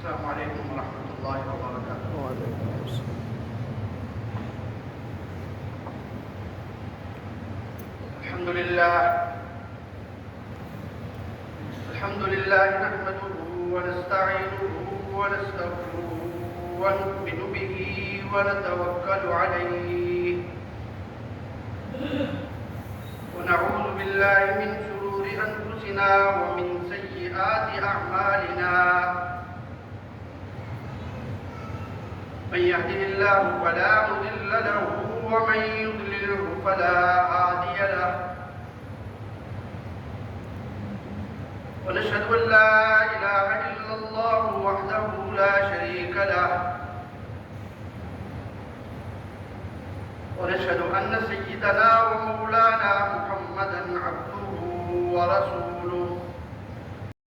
السلام عليكم ورحمة الله وبركاته. وعليكم السلام. الحمد لله نحمده ونستعينه ونستغفره ونؤمن به ونتوكل عليه ونعوذ بالله من شرور أنفسنا ومن سيئات أعمالنا. من يهده الله فلا مضل له ومن يضلله فلا هادي له. ونشهد أن لا إله إلا الله وحده لا شريك له. ونشهد أن سيدنا ومولانا محمدا عبده ورسوله